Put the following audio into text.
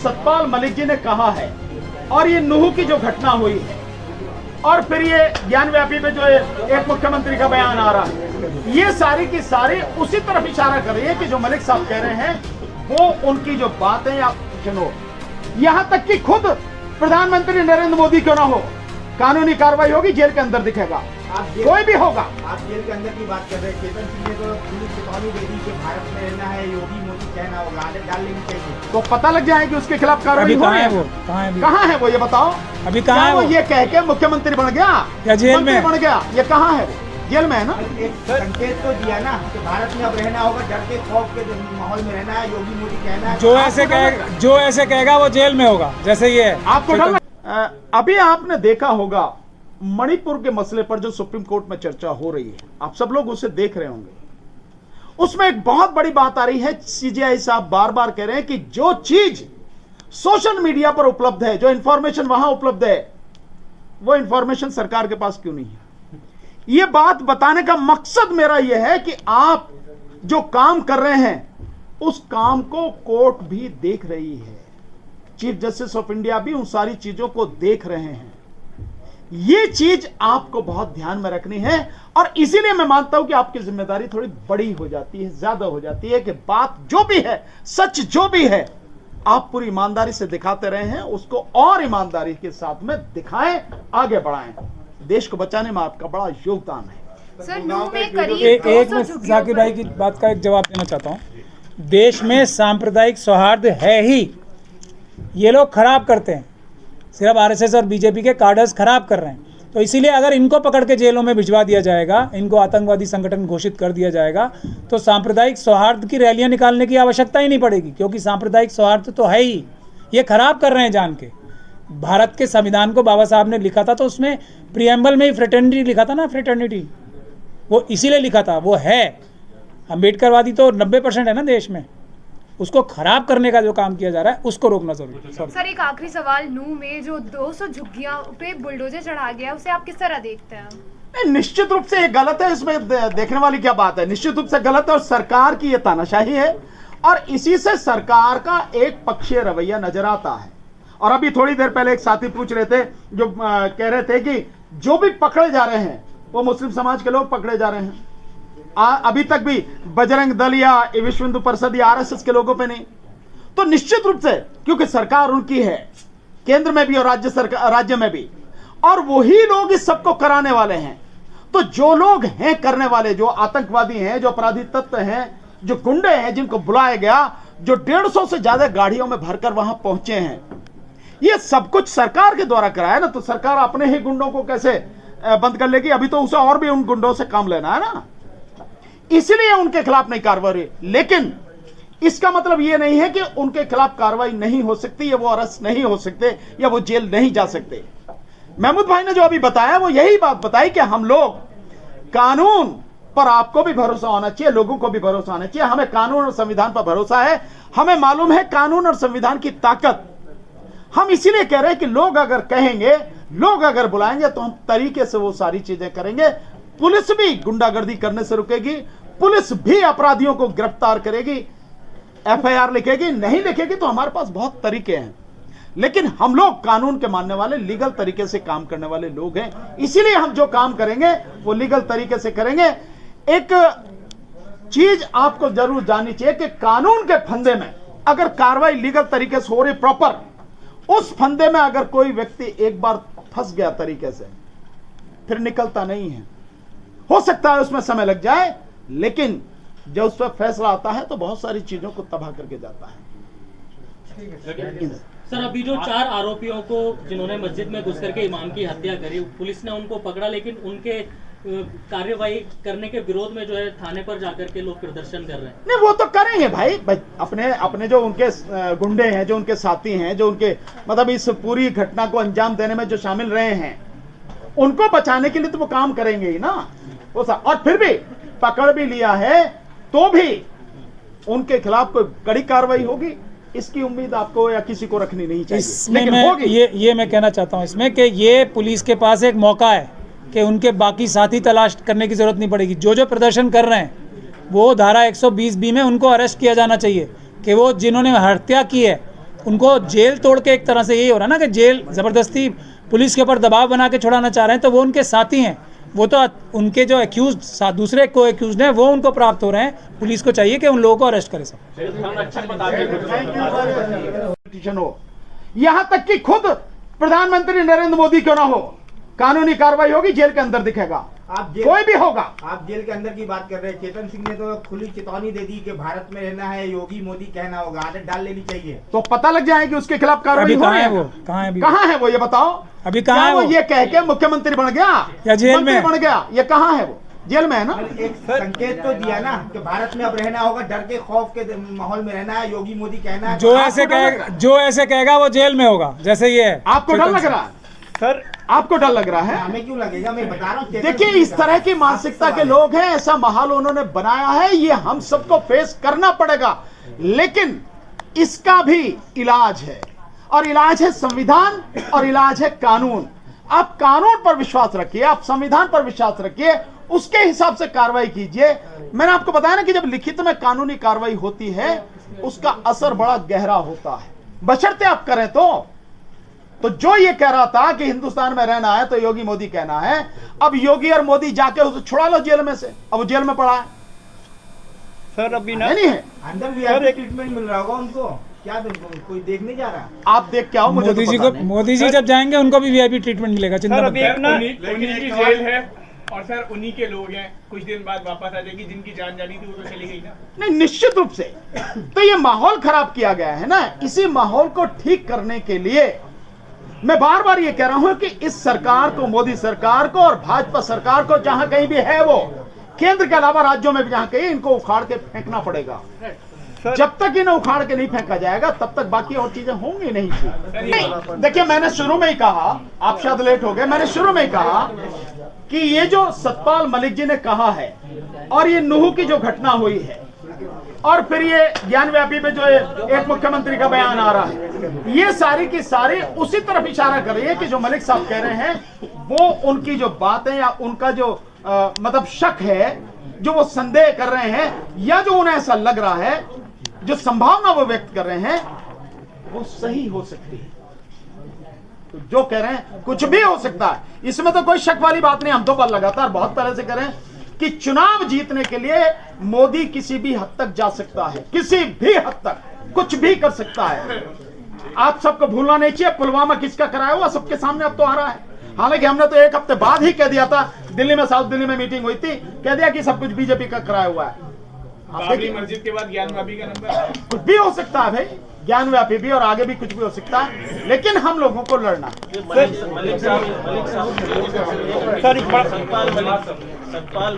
सतपाल मलिक जी ने कहा है और ये नूह की जो घटना हुई है और फिर ये ज्ञानव्यापी में जो एक मुख्यमंत्री का बयान आ रहा है, ये सारी की सारी उसी तरफ इशारा कर रही है कि जो मलिक साहब कह रहे हैं वो उनकी जो बातें आप सुनो। यहां तक कि खुद प्रधानमंत्री नरेंद्र मोदी क्यों ना हो, कानूनी कार्रवाई होगी, जेल के अंदर दिखेगा, कोई भी होगा। आप जेल के अंदर की बात कर रहे हैं, चेतन सिंह ने तो पुलिस चेतावनी दे दी कि भारत में रहना है, योगी मोदी कहना होगा, डाल लेनी चाहिए, तो पता लग जाए कि उसके खिलाफ कार्रवाई हो रही है। कहाँ है वो, ये बताओ। अभी कहाँ है वो ये कह के मुख्यमंत्री बन गया या जेल में बन गया, ये कहाँ है? जेल में है ना। एक संकेत तो दिया ना कि भारत में अब रहना होगा, डर के खौफ के माहौल में रहना है, योगी मोदी कहना है। जो ऐसे कहेगा वो जेल में होगा, जैसे ये है। आपको अभी आपने देखा होगा मणिपुर के मसले पर जो सुप्रीम कोर्ट में चर्चा हो रही है, आप सब लोग उसे देख रहे होंगे। उसमें एक बहुत बड़ी बात आ रही है, सीजेआई साहब बार बार कह रहे हैं कि जो चीज सोशल मीडिया पर उपलब्ध है, जो इंफॉर्मेशन वहां उपलब्ध है, वो इंफॉर्मेशन सरकार के पास क्यों नहीं है। यह बात बताने का मकसद मेरा यह है कि आप जो काम कर रहे हैं उस काम को कोर्ट भी देख रही है, चीफ जस्टिस ऑफ इंडिया भी उन सारी चीजों को देख रहे हैं। ये चीज आपको बहुत ध्यान में रखनी है और इसीलिए मैं मानता हूं कि आपकी जिम्मेदारी थोड़ी बड़ी हो जाती है, ज्यादा हो जाती है कि बात जो भी है, सच जो भी है, आप पूरी ईमानदारी से दिखाते रहे हैं, उसको और ईमानदारी के साथ में दिखाएं, आगे बढ़ाएं। देश को बचाने में आपका बड़ा योगदान है। सर, नूह में करीब एक मैं जाकिर भाई की बात का एक जवाब देना चाहता हूं। देश में सांप्रदायिक सौहार्द है ही, ये लोग खराब करते हैं, सिर्फ आरएसएस और बीजेपी के कार्डर्स खराब कर रहे हैं। तो इसीलिए अगर इनको पकड़ के जेलों में भिजवा दिया जाएगा, इनको आतंकवादी संगठन घोषित कर दिया जाएगा, तो सांप्रदायिक सौहार्द की रैलियां निकालने की आवश्यकता ही नहीं पड़ेगी, क्योंकि सांप्रदायिक सौहार्द तो है ही। ये खराब कर रहे हैं जान के। भारत के संविधान को बाबा साहब ने लिखा था तो उसमें प्रियम्बल में ही फ्रेटर्निटी लिखा था ना, फ्रेटर्निटी वो इसीलिए लिखा था, वो है। अम्बेडकरवादी तो 90% है ना देश में, उसको खराब करने का जो काम किया जा रहा है उसको रोकना जरूरी है। सर, एक आखिरी सवाल, नूह में जो 200 झुग्गियां पे बुलडोजर चढ़ा गया, उसे आप किस तरह देखते हैं? निश्चित रूप से ये गलत है, इसमें देखने वाली क्या बात है, निश्चित रूप से गलत है और सरकार की ये तानाशाही है और इसी से सरकार का एक पक्षीय रवैया नजर आता है। और अभी थोड़ी देर पहले एक साथी पूछ रहे थे, जो कह रहे थे कि जो भी पकड़े जा रहे हैं वो मुस्लिम समाज के लोग पकड़े जा रहे हैं, अभी तक भी बजरंग दल या विश्व हिंदू परिषद या आरएसएस के लोगों पे नहीं। तो निश्चित रूप से क्योंकि सरकार उनकी है, केंद्र में भी और राज्य में भी, और वही लोग इस सबको कराने वाले हैं। तो जो लोग हैं करने वाले, जो आतंकवादी हैं, जो अपराधी तत्व हैं, जो गुंडे हैं, जिनको बुलाया गया, जो 150 से ज्यादा गाड़ियों में भरकर वहां पहुंचे हैं, ये सब कुछ सरकार के द्वारा कराया ना। तो सरकार अपने ही गुंडों को कैसे बंद कर लेगी? अभी तो उसे और भी उन गुंडों से काम लेना है ना, इसलिए उनके खिलाफ नहीं कार्रवाई। लेकिन इसका मतलब यह नहीं है कि उनके खिलाफ कार्रवाई नहीं हो सकती, या वो अरेस्ट नहीं हो सकते, या वो जेल नहीं जा सकते। महमूद भाई ने जो अभी बताया वो यही बात बताई कि हम लोग कानून पर, आपको भी भरोसा होना चाहिए, लोगों को भी भरोसा होना चाहिए। हमें कानून और संविधान पर भरोसा है, हमें मालूम है कानून और संविधान की ताकत। हम इसीलिए कह रहे हैं कि लोग अगर कहेंगे, लोग अगर बुलाएंगे, तो हम तरीके से वो सारी चीजें करेंगे। पुलिस भी गुंडागर्दी करने से रुकेगी, पुलिस भी अपराधियों को गिरफ्तार करेगी, एफआईआर लिखेगी, नहीं लिखेगी तो हमारे पास बहुत तरीके हैं। लेकिन हम लोग कानून के मानने वाले, लीगल तरीके से काम करने वाले लोग हैं, इसीलिए हम जो काम करेंगे वो लीगल तरीके से करेंगे। एक चीज आपको जरूर जाननी चाहिए कि कानून के फंदे में अगर कार्रवाई लीगल तरीके से हो रही प्रॉपर, उस फंदे में अगर कोई व्यक्ति एक बार फंस गया तरीके से, फिर निकलता नहीं है। हो सकता है उसमें समय लग जाए, लेकिन जब उस पर फैसला आता है तो बहुत सारी चीजों को तबाह करके जाता है। सर, अभी जो 4 आरोपियों को जिन्होंने मस्जिद में घुस करके इमाम की हत्या करी, पुलिस ने उनको पकड़ा, लेकिन उनके कार्यवाही करने के विरोध में जो है थाने पर जाकर के लोग प्रदर्शन कर रहे हैं। नहीं, वो तो करेंगे भाई, अपने जो उनके गुंडे हैं, जो उनके साथी हैं, जो उनके मतलब इस पूरी घटना को अंजाम देने में जो शामिल रहे हैं, उनको बचाने के लिए तो वो काम करेंगे ही ना। और फिर भी पकड़ भी लिया है तो भी उनके खिलाफ कोई कड़ी कार्रवाई होगी, इसकी उम्मीद आपको या किसी को रखनी नहीं चाहिए। लेकिन होगी। ये मैं कहना चाहता हूं इसमें कि ये पुलिस के पास एक मौका है कि उनके बाकी साथी तलाश करने की जरूरत नहीं पड़ेगी। जो प्रदर्शन कर रहे हैं वो धारा 120B में उनको अरेस्ट किया जाना चाहिए कि वो जिन्होंने हत्या की है उनको जेल तोड़ के एक तरह से यही हो रहा है ना कि जेल ज़बरदस्ती पुलिस के ऊपर दबाव बना के छुड़ाना चाह रहे हैं, तो वो उनके साथी हैं, वो तो उनके जो एक्यूज दूसरे को एक्यूज हैं वो उनको प्राप्त हो रहे हैं। पुलिस को चाहिए कि उन लोगों को अरेस्ट करे सब। हो यहां तक कि खुद प्रधानमंत्री नरेंद्र मोदी क्यों ना हो, कानूनी कार्रवाई होगी, जेल के अंदर दिखेगा, आप कोई भी होगा। आप जेल के अंदर की बात कर रहे हैं। चेतन सिंह ने तो खुली चेतावनी दे दी कि भारत में रहना है, योगी मोदी कहना होगा, आदत डाल लेनी चाहिए। तो पता लग जाए कि उसके खिलाफ कार्रवाई हो रही है। वो कहाँ है अभी? कहाँ है वो, ये बताओ। अभी कहाँ है वो? ये कह के मुख्यमंत्री बन गया या जेल मंत्री में बन गया? ये कहाँ है वो? जेल में है ना। एक संकेत तो दिया ना कि भारत में अब रहना होगा, डर के खौफ के माहौल में रहना है, योगी मोदी कहना है। जो ऐसे कहेगा वो जेल में होगा, जैसे ये है। आपको डर लग रहा है सर? आपको डर लग रहा है? हमें क्यों लगेगा, मैं बता रहा हूँ। देखिए, इस तरह की मानसिकता के लोग हैं, ऐसा माहौल उन्होंने बनाया है, ये हम सबको फेस करना पड़ेगा। लेकिन इसका भी इलाज है, और इलाज है संविधान, और इलाज है कानून। आप कानून पर विश्वास रखिए, आप संविधान पर विश्वास रखिए, उसके हिसाब से कार्रवाई कीजिए। मैंने आपको बताया ना कि जब लिखित में कानूनी कार्रवाई होती है उसका असर बड़ा गहरा होता है, बशर्ते आप करें तो जो ये कह रहा था कि हिंदुस्तान में रहना है तो योगी मोदी कहना है, अब योगी और मोदी जाके उसे छुड़ा लो जेल में से, अब वो जेल में पड़ा है सर। अभी ना नहीं है, अंदर वीआईपी ट्रीटमेंट मिल रहा होगा उनको, क्या कोई देख नहीं जा रहा? आप देख के आओ, मुझे मोदी जी को, मोदी जी जब जाएंगे उनको भी वीआईपी ट्रीटमेंट मिलेगा, चिंता सर मत अभी करो। एक ना उन्हीं की जेल है, और सर उन्हीं के लोग हैं, कुछ दिन बाद वापस आ जाएगी। जिनकी जान जानी थी वो तो चली गई ना। नहीं, निश्चित रूप से तो ये माहौल खराब किया गया है ना। इसी माहौल को ठीक करने के लिए मैं बार बार ये कह रहा हूं कि इस सरकार को, मोदी सरकार को और भाजपा सरकार को, जहां कहीं भी है वो, केंद्र के अलावा राज्यों में भी जहां कहीं, इनको उखाड़ के फेंकना पड़ेगा। जब तक इन्हें उखाड़ के नहीं फेंका जाएगा तब तक बाकी और चीजें होंगी नहीं। देखिए, मैंने शुरू में ही कहा, आप शायद लेट हो गए, मैंने शुरू में ही कहा कि ये जो सतपाल मलिक जी ने कहा है, और ये नूह की जो घटना हुई है, और फिर ये ज्ञानव्यापी में जो एक मुख्यमंत्री का बयान आ रहा है, ये सारी की सारी उसी तरफ इशारा कर रही है कि जो मलिक साहब कह रहे हैं वो उनकी जो बातें या उनका जो मतलब शक है, जो वो संदेह कर रहे हैं, या जो उन्हें ऐसा लग रहा है, जो संभावना वो व्यक्त कर रहे हैं, वो सही हो सकती है। तो जो कह रहे हैं कुछ भी हो सकता है, इसमें तो कोई शक वाली बात नहीं। हम तो लगातार बहुत पहले से करें कि चुनाव जीतने के लिए मोदी किसी भी हद तक जा सकता है, किसी भी हद तक कुछ भी कर सकता है। आप सबको भूलना नहीं चाहिए, पुलवामा किसका कराया हुआ सबके सामने अब तो आ रहा है। हालांकि हमने तो एक हफ्ते बाद ही कह दिया था, दिल्ली में, साउथ दिल्ली में मीटिंग हुई थी, कह दिया कि सब कुछ बीजेपी का कराया हुआ है। बाबरी मस्जिद के बाद ज्ञानवापी का नंबर, कुछ भी हो सकता है भाई, ज्ञानव्यापी भी, और आगे भी कुछ भी हो सकता है, लेकिन हम लोगों को लड़ना है। सर